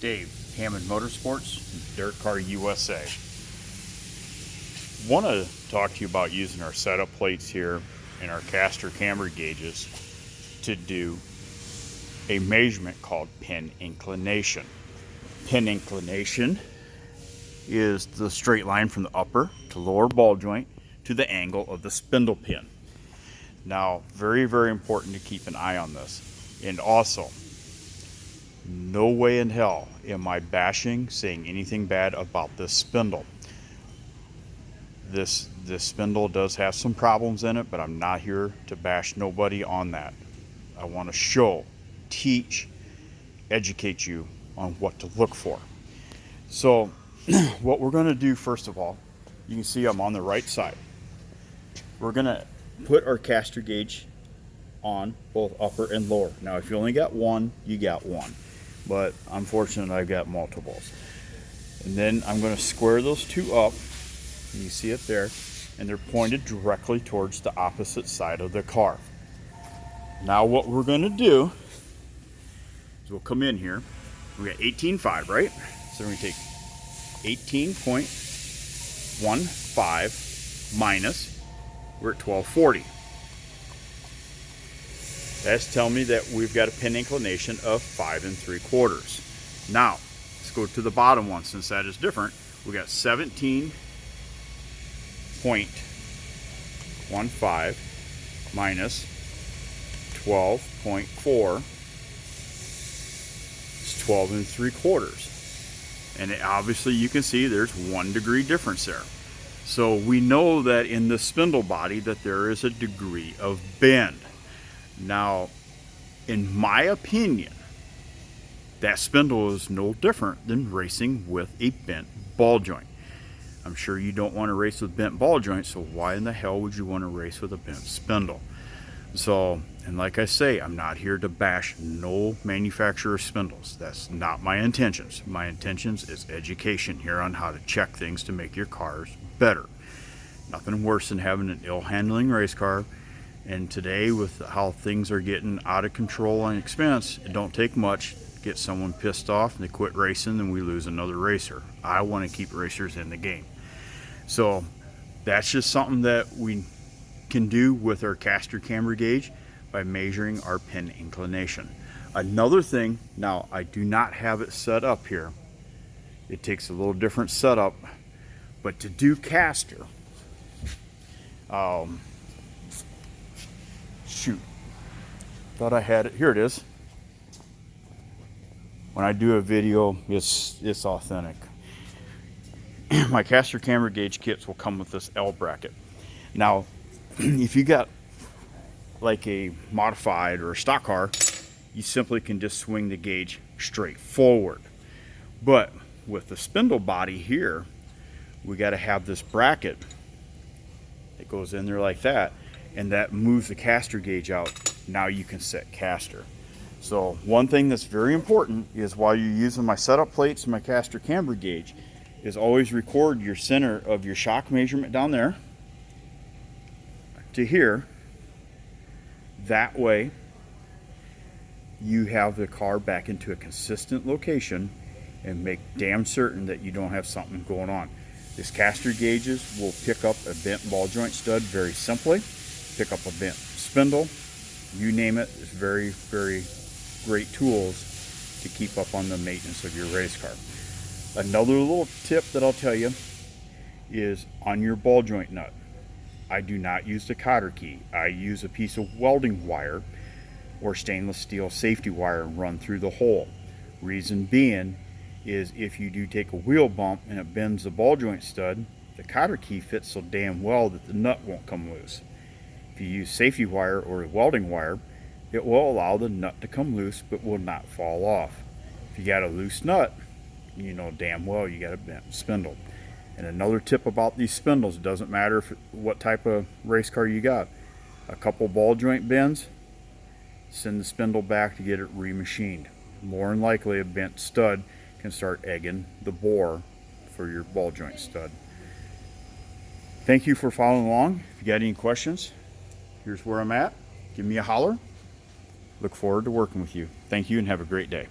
Dave, Hammond Motorsports, Dirt Car USA. Want to talk to you about using our setup plates here and our caster camber gauges to do a measurement called pin inclination. Pin inclination is the straight line from the upper to lower ball joint to the angle of the spindle pin. Now, very, very important to keep an eye on this. And also, no way in hell am I bashing, saying anything bad about this spindle. This spindle does have some problems in it, but I'm not here to bash nobody on that. I want to show, teach, educate you on what to look for. So what we're going to do, first of all, you can see I'm on the right side. We're going to put our caster gauge on both upper and lower. Now, if you only got one, you got one. But I'm fortunate I've got multiples. And then I'm going to square those two up. You see it there. And they're pointed directly towards the opposite side of the car. Now what we're going to do is we'll come in here. We got 18.5, right? So we're going to take 18.15 minus, we're at 1240. That's telling me that we've got a pin inclination of 5 3/4. Now, let's go to the bottom one since that is different. We got 17.15 minus 12.4. It's 12 3/4. And obviously you can see there's 1 degree difference there. So we know that in the spindle body that there is a degree of bend. Now, in my opinion, that spindle is no different than racing with a bent ball joint. I'm sure you don't want to race with bent ball joints, so why in the hell would you want to race with a bent spindle? So, and like I say, I'm not here to bash no manufacturer spindles. That's not my intentions. My intentions is education here on how to check things to make your cars better. Nothing worse than having an ill-handling race car. And today, with how things are getting out of control on expense, it don't take much to get someone pissed off and they quit racing and we lose another racer. I want to keep racers in the game. So that's just something that we can do with our caster camber gauge by measuring our pin inclination. Another thing, now I do not have it set up here. It takes a little different setup, but to do caster, shoot, thought I had it. Here it is. When I do a video, it's authentic. My caster camber gauge kits will come with this L bracket. Now, if you got like a modified or a stock car, you simply can just swing the gauge straight forward. But with the spindle body here, we got to have this bracket that goes in there like that, and that moves the caster gauge out. Now you can set caster. So one thing that's very important is while you're using my setup plates and my caster camber gauge is always record your center of your shock measurement down there to here. That way you have the car back into a consistent location and make damn certain that you don't have something going on. This caster gauges will pick up a bent ball joint stud very simply, pick up a bent spindle, you name it. It's very, very great tools to keep up on the maintenance of your race car. Another little tip that I'll tell you is on your ball joint nut. I do not use the cotter key. I use a piece of welding wire or stainless steel safety wire and run through the hole. Reason being is if you do take a wheel bump and it bends the ball joint stud, the cotter key fits so damn well that the nut won't come loose. If you use safety wire or welding wire, it will allow the nut to come loose but will not fall off. If you got a loose nut, you know damn well you got a bent spindle. And another tip about these spindles, it doesn't matter what type of race car you got. A couple ball joint bends, send the spindle back to get it remachined. More than likely a bent stud can start egging the bore for your ball joint stud. Thank you for following along. If you got any questions, here's where I'm at. Give me a holler. Look forward to working with you. Thank you and have a great day.